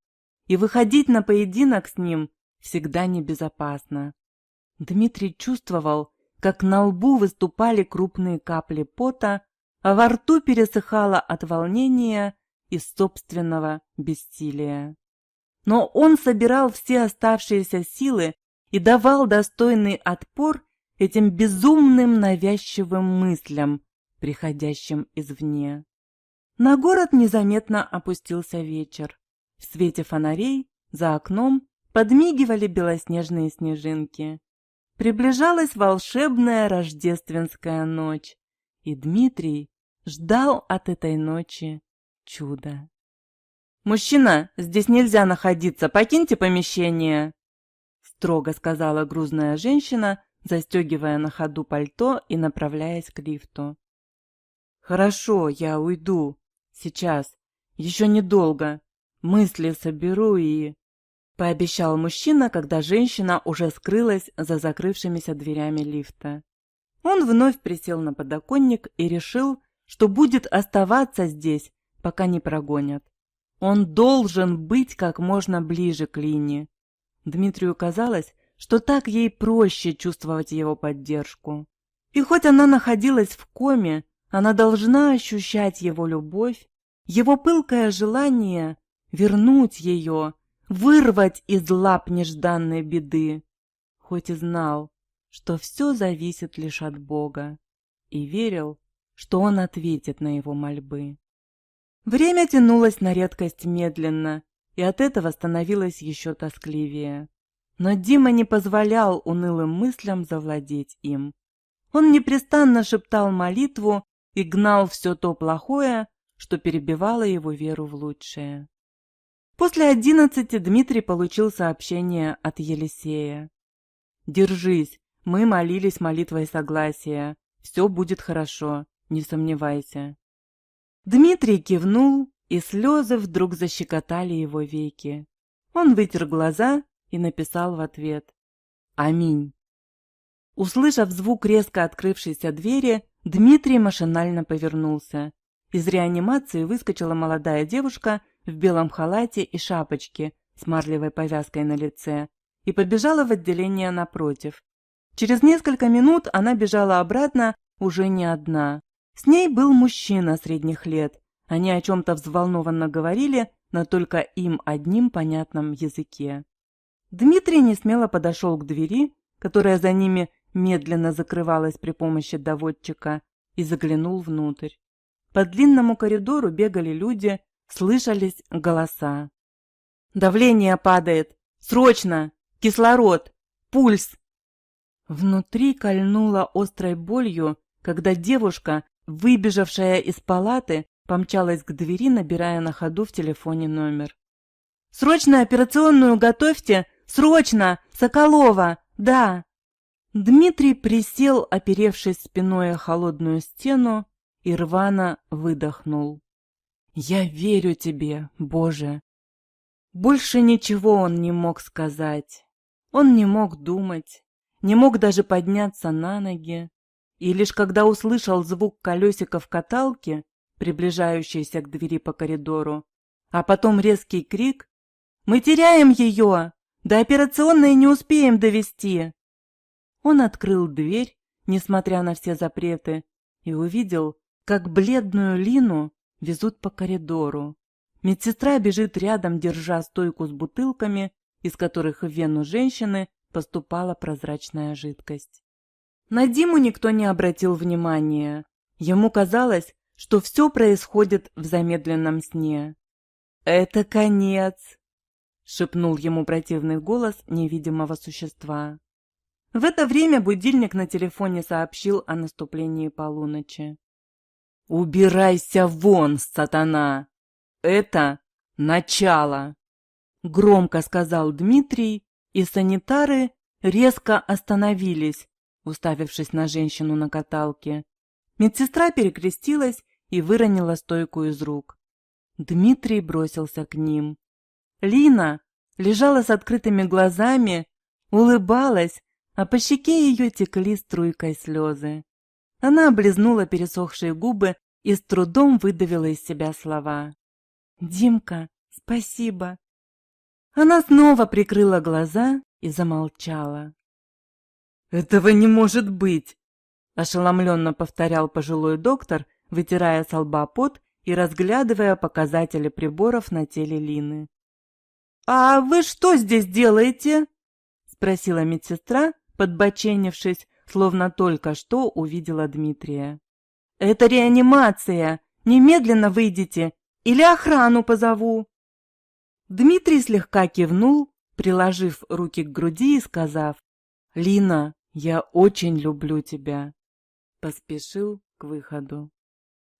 И выходить на поединок с ним всегда небезопасно. Дмитрий чувствовал, как на лбу выступали крупные капли пота, а во рту пересыхало от волнения и собственного бессилия. Но он собирал все оставшиеся силы и давал достойный отпор этим безумным навязчивым мыслям, приходящим извне. На город незаметно опустился вечер. В свете фонарей за окном подмигивали белоснежные снежинки. Приближалась волшебная рождественская ночь, и Дмитрий ждал от этой ночи чуда. «Мужчина, здесь нельзя находиться, покиньте помещение!» строго сказала грузная женщина, застегивая на ходу пальто и направляясь к лифту. «Хорошо, я уйду. Сейчас. Еще недолго. Мысли соберу и...» пообещал мужчина, когда женщина уже скрылась за закрывшимися дверями лифта. Он вновь присел на подоконник и решил, что будет оставаться здесь, пока не прогонят. Он должен быть как можно ближе к Лине. Дмитрию казалось, что так ей проще чувствовать его поддержку. И хоть она находилась в коме, она должна ощущать его любовь, его пылкое желание вернуть ее, вырвать из лап нежданной беды. Хоть и знал, что все зависит лишь от Бога, и верил, что Он ответит на его мольбы. Время тянулось на редкость медленно, и от этого становилось еще тоскливее. Но Дима не позволял унылым мыслям завладеть им. Он непрестанно шептал молитву и гнал все то плохое, что перебивало его веру в лучшее. После 11 Дмитрий получил сообщение от Елисея. «Держись, мы молились молитвой согласия. Все будет хорошо, не сомневайся». Дмитрий кивнул, и слезы вдруг защекотали его веки. Он вытер глаза и написал в ответ: «Аминь». Услышав звук резко открывшейся двери, Дмитрий машинально повернулся. Из реанимации выскочила молодая девушка в белом халате и шапочке с марлевой повязкой на лице и побежала в отделение напротив. Через несколько минут она бежала обратно уже не одна. С ней был мужчина средних лет. Они о чем-то взволнованно говорили на только им одним понятном языке. Дмитрий несмело подошел к двери, которая за ними медленно закрывалась при помощи доводчика, и заглянул внутрь. По длинному коридору бегали люди, слышались голоса. «Давление падает! Срочно! Кислород! Пульс!» Внутри кольнуло острой болью, когда девушка, выбежавшая из палаты, помчалась к двери, набирая на ходу в телефоне номер. «Срочно операционную готовьте! Срочно! Соколова! Да!» Дмитрий присел, оперевшись спиной о холодную стену, и рвано выдохнул. «Я верю тебе, Боже!» Больше ничего он не мог сказать. Он не мог думать, не мог даже подняться на ноги. И лишь когда услышал звук колесиков каталки, приближающейся к двери по коридору, а потом резкий крик: «Мы теряем ее! До операционной не успеем довести!» Он открыл дверь, несмотря на все запреты, и увидел, как бледную Лину везут по коридору. Медсестра бежит рядом, держа стойку с бутылками, из которых в вену женщины поступала прозрачная жидкость. На Диму никто не обратил внимания. Ему казалось, что все происходит в замедленном сне. «Это конец!» — шепнул ему противный голос невидимого существа. В это время будильник на телефоне сообщил о наступлении полуночи. «Убирайся вон, сатана! Это начало!» — громко сказал Дмитрий, и санитары резко остановились, уставившись на женщину на каталке. Медсестра перекрестилась и выронила стойку из рук. Дмитрий бросился к ним. Лина лежала с открытыми глазами, улыбалась, а по щеке ее текли струйкой слезы. Она облизнула пересохшие губы и с трудом выдавила из себя слова. «Димка, спасибо!» Она снова прикрыла глаза и замолчала. «Этого не может быть!» – ошеломленно повторял пожилой доктор, вытирая со лба пот и разглядывая показатели приборов на теле Лины. «А вы что здесь делаете?» – спросила медсестра, подбоченившись, словно только что увидела Дмитрия. «Это реанимация! Немедленно выйдите, или охрану позову!» Дмитрий слегка кивнул, приложив руки к груди и сказав: «Лина, я очень люблю тебя», поспешил к выходу.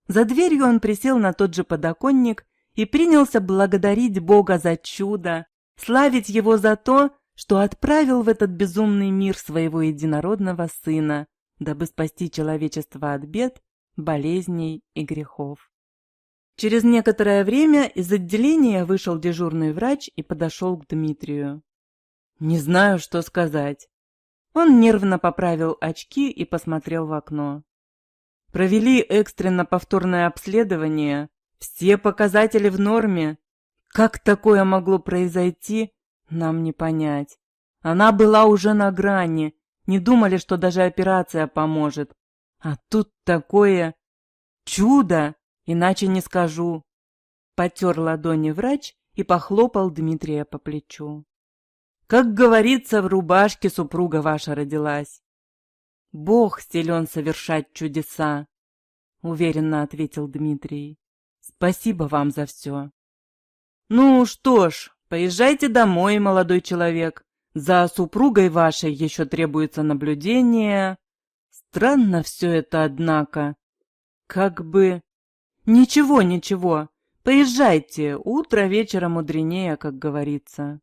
За дверью он присел на тот же подоконник и принялся благодарить Бога за чудо, славить Его за то, что отправил в этот безумный мир своего единородного сына, дабы спасти человечество от бед, болезней и грехов. Через некоторое время из отделения вышел дежурный врач и подошел к Дмитрию. «Не знаю, что сказать». Он нервно поправил очки и посмотрел в окно. «Провели экстренно повторное обследование. Все показатели в норме. Как такое могло произойти, нам не понять. Она была уже на грани. Не думали, что даже операция поможет. А тут такое чудо! Иначе не скажу». Потер ладони врач и похлопал Дмитрия по плечу. «Как говорится, в рубашке супруга ваша родилась». «Бог силен совершать чудеса», — уверенно ответил Дмитрий. «Спасибо вам за все». «Ну что ж, поезжайте домой, молодой человек. За супругой вашей еще требуется наблюдение. Странно все это, однако. Как бы...» «Ничего, ничего. Поезжайте, утро вечера мудренее, как говорится».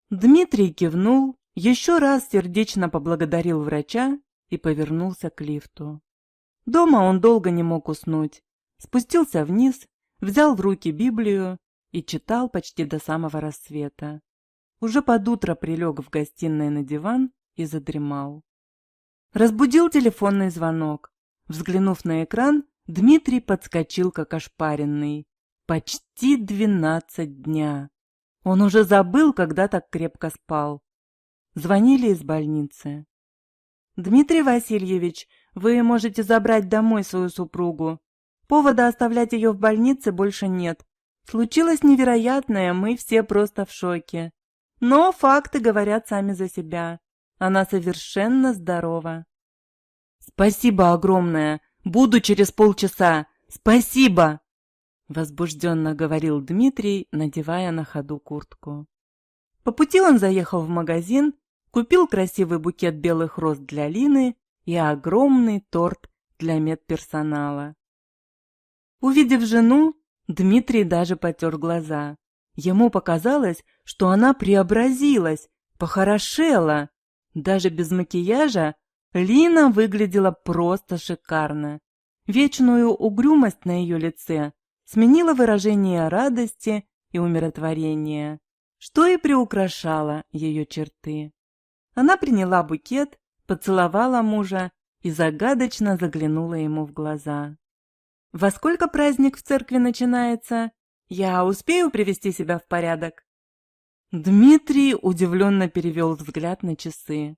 Дмитрий кивнул, еще раз сердечно поблагодарил врача и повернулся к лифту. Дома он долго не мог уснуть. Спустился вниз, взял в руки Библию и читал почти до самого рассвета. Уже под утро прилег в гостиной на диван и задремал. Разбудил телефонный звонок. Взглянув на экран, Дмитрий подскочил, как ошпаренный. Почти 12 дня. Он уже забыл, когда так крепко спал. Звонили из больницы. «Дмитрий Васильевич, вы можете забрать домой свою супругу. Повода оставлять ее в больнице больше нет. Случилось невероятное, мы все просто в шоке. Но факты говорят сами за себя. Она совершенно здорова». «Спасибо огромное! Буду через полчаса! Спасибо!» Возбужденно говорил Дмитрий, надевая на ходу куртку. По пути он заехал в магазин, купил красивый букет белых роз для Лины и огромный торт для медперсонала. Увидев жену, Дмитрий даже потер глаза. Ему показалось, что она преобразилась, похорошела. Даже без макияжа Лина выглядела просто шикарно. Вечную угрюмость на ее лице сменила выражение радости и умиротворения, что и приукрашало ее черты. Она приняла букет, поцеловала мужа и загадочно заглянула ему в глаза. «Во сколько праздник в церкви начинается? Я успею привести себя в порядок?» Дмитрий удивленно перевел взгляд на часы.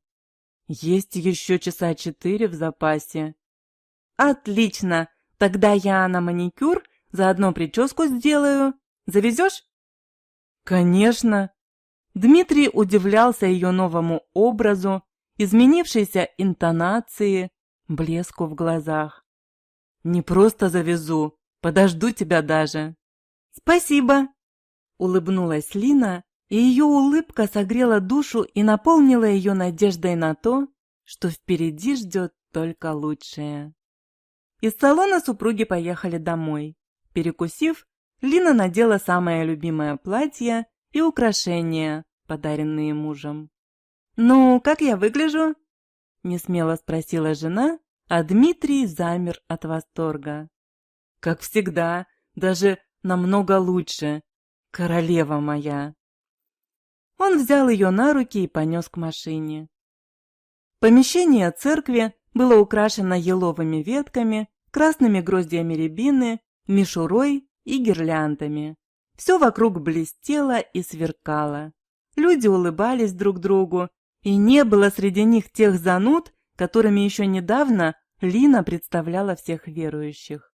«Есть еще часа 4 в запасе». «Отлично! Тогда я на маникюр, заодно прическу сделаю. Завезешь?» «Конечно!» Дмитрий удивлялся ее новому образу, изменившейся интонации, блеску в глазах. «Не просто завезу, подожду тебя даже». «Спасибо!» — улыбнулась Лина, и ее улыбка согрела душу и наполнила ее надеждой на то, что впереди ждет только лучшее. Из салона супруги поехали домой. Перекусив, Лина надела самое любимое платье и украшения, подаренные мужем. «Ну, как я выгляжу?» — несмело спросила жена, а Дмитрий замер от восторга. «Как всегда, даже намного лучше, королева моя!» Он взял ее на руки и понес к машине. Помещение церкви было украшено еловыми ветками, красными гроздьями рябины, мишурой и гирляндами. Все вокруг блестело и сверкало. Люди улыбались друг другу, и не было среди них тех зануд, которыми еще недавно Лина представляла всех верующих.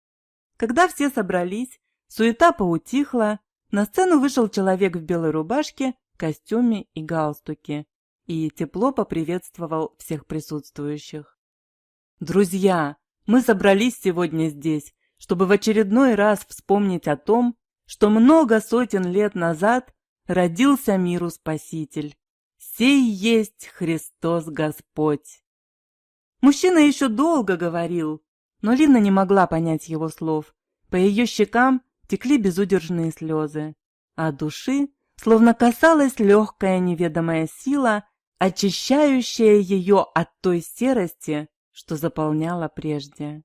Когда все собрались, суета поутихла, на сцену вышел человек в белой рубашке, костюме и галстуке и тепло поприветствовал всех присутствующих. «Друзья, мы собрались сегодня здесь, чтобы в очередной раз вспомнить о том, что много сотен лет назад родился миру Спаситель. Сей есть Христос Господь». Мужчина еще долго говорил, но Лина не могла понять его слов. По ее щекам текли безудержные слезы, а души словно касалась легкая неведомая сила, очищающая ее от той серости, что заполняла прежде.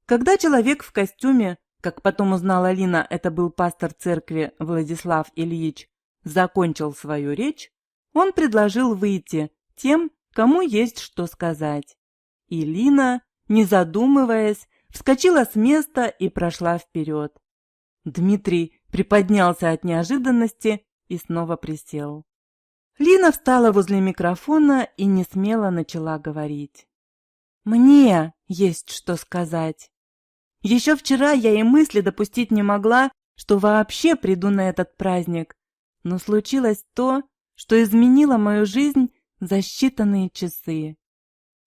Когда человек в костюме, как потом узнала Лина, это был пастор церкви Владислав Ильич, закончил свою речь, он предложил выйти тем, кому есть что сказать. И Лина, не задумываясь, вскочила с места и прошла вперед. Дмитрий приподнялся от неожиданности и снова присел. Лина встала возле микрофона и несмело начала говорить. «Мне есть что сказать. Еще вчера я и мысли допустить не могла, что вообще приду на этот праздник, но случилось то, что изменило мою жизнь за считанные часы.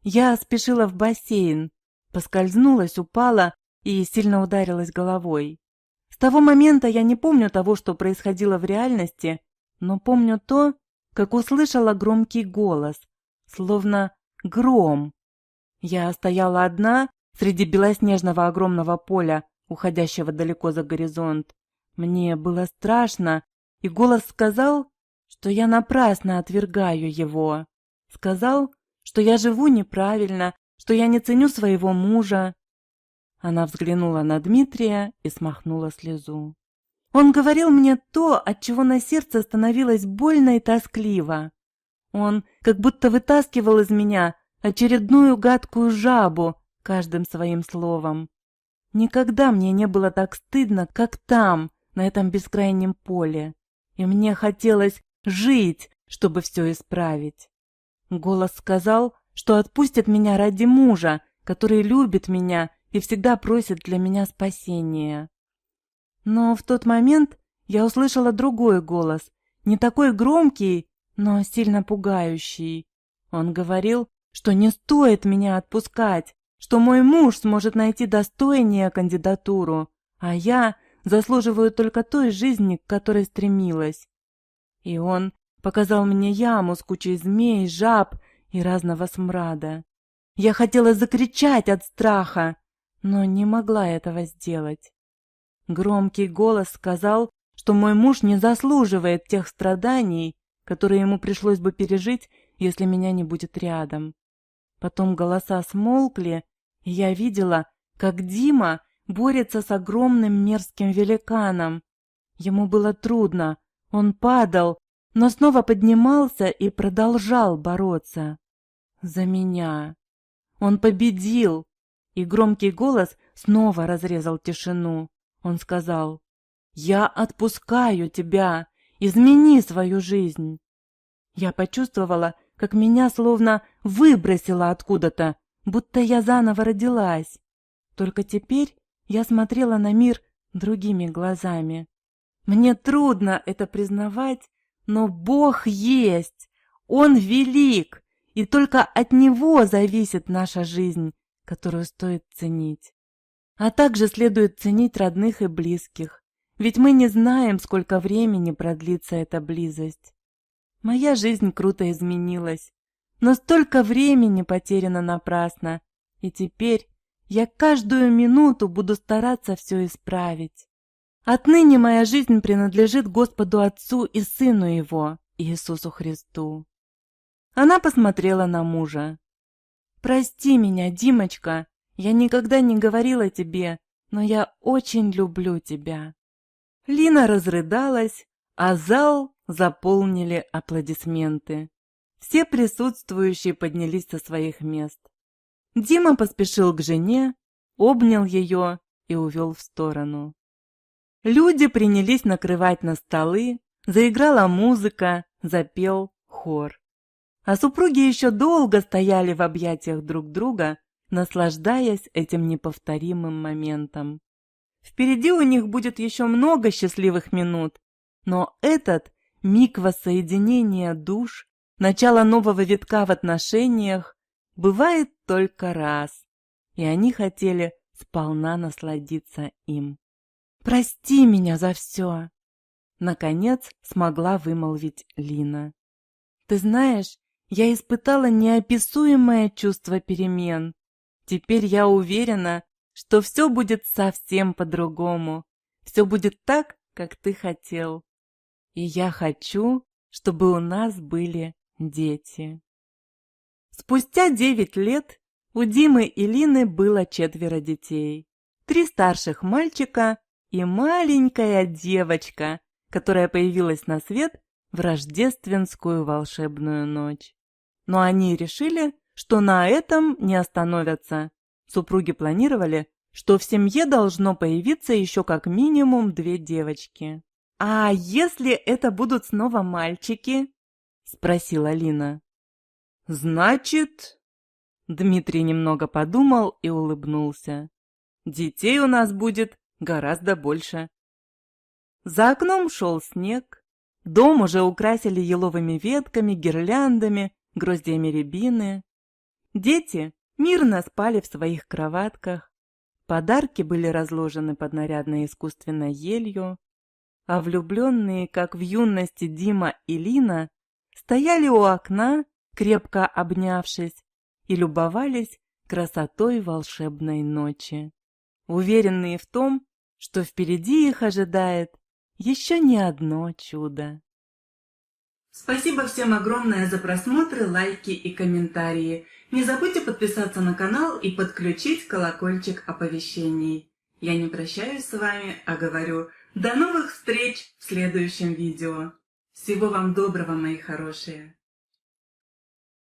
Я спешила в бассейн, поскользнулась, упала и сильно ударилась головой. С того момента я не помню того, что происходило в реальности, но помню то, как услышала громкий голос, словно гром. Я стояла одна среди белоснежного огромного поля, уходящего далеко за горизонт. Мне было страшно, и голос сказал, что я напрасно отвергаю его. Сказал, что я живу неправильно, что я не ценю своего мужа. Она взглянула на Дмитрия и смахнула слезу. Он говорил мне то, от чего на сердце становилось больно и тоскливо. Он как будто вытаскивал из меня очередную гадкую жабу каждым своим словом. Никогда мне не было так стыдно, как там, на этом бескрайнем поле. И мне хотелось жить, чтобы все исправить. Голос сказал, что отпустит меня ради мужа, который любит меня и всегда просит для меня спасения. Но в тот момент я услышала другой голос, не такой громкий, но сильно пугающий. Он говорил, что не стоит меня отпускать, что мой муж сможет найти достойнее кандидатуру, а я заслуживаю только той жизни, к которой стремилась. И он показал мне яму с кучей змей, жаб и разного смрада. Я хотела закричать от страха, но не могла этого сделать. Громкий голос сказал, что мой муж не заслуживает тех страданий, которые ему пришлось бы пережить, если меня не будет рядом. Потом голоса смолкли, и я видела, как Дима борется с огромным мерзким великаном. Ему было трудно, он падал, но снова поднимался и продолжал бороться. За меня. Он победил, и громкий голос снова разрезал тишину. Он сказал: «Я отпускаю тебя, измени свою жизнь». Я почувствовала, как меня словно выбросило откуда-то, будто я заново родилась. Только теперь я смотрела на мир другими глазами. Мне трудно это признавать, но Бог есть, Он велик, и только от Него зависит наша жизнь, которую стоит ценить. А также следует ценить родных и близких, ведь мы не знаем, сколько времени продлится эта близость. Моя жизнь круто изменилась, но столько времени потеряно напрасно, и теперь я каждую минуту буду стараться все исправить. Отныне моя жизнь принадлежит Господу Отцу и Сыну Его, Иисусу Христу. Она посмотрела на мужа. «Прости меня, Димочка, я никогда не говорила тебе, но я очень люблю тебя». Лина разрыдалась, а зал заполнили аплодисменты. Все присутствующие поднялись со своих мест. Дима поспешил к жене, обнял ее и увел в сторону. Люди принялись накрывать на столы, заиграла музыка, запел хор. А супруги еще долго стояли в объятиях друг друга, наслаждаясь этим неповторимым моментом. Впереди у них будет еще много счастливых минут, но этот миг воссоединения душ, начало нового витка в отношениях, бывает только раз, и они хотели сполна насладиться им. «Прости меня за все!» Наконец смогла вымолвить Лина. «Ты знаешь, я испытала неописуемое чувство перемен. Теперь я уверена, что все будет совсем по-другому. Все будет так, как ты хотел. И я хочу, чтобы у нас были дети». Спустя 9 лет у Димы и Лины было 4 детей. 3 старших мальчика и маленькая девочка, которая появилась на свет в рождественскую волшебную ночь. Но они решили, что на этом не остановятся. Супруги планировали, что в семье должно появиться еще как минимум 2 девочки. «А если это будут снова мальчики?» – спросила Лина. «Значит...» Дмитрий немного подумал и улыбнулся. «Детей у нас будет гораздо больше». За окном шел снег. Дом уже украсили еловыми ветками, гирляндами, гроздьями рябины. Дети мирно спали в своих кроватках. Подарки были разложены под нарядной искусственной елью. А влюбленные, как в юности Дима и Лина, стояли у окна, крепко обнявшись, и любовались красотой волшебной ночи, уверенные в том, что впереди их ожидает еще не одно чудо. Спасибо всем огромное за просмотры, лайки и комментарии. Не забудьте подписаться на канал и подключить колокольчик оповещений. Я не прощаюсь с вами, а говорю: до новых встреч в следующем видео. Всего вам доброго, мои хорошие!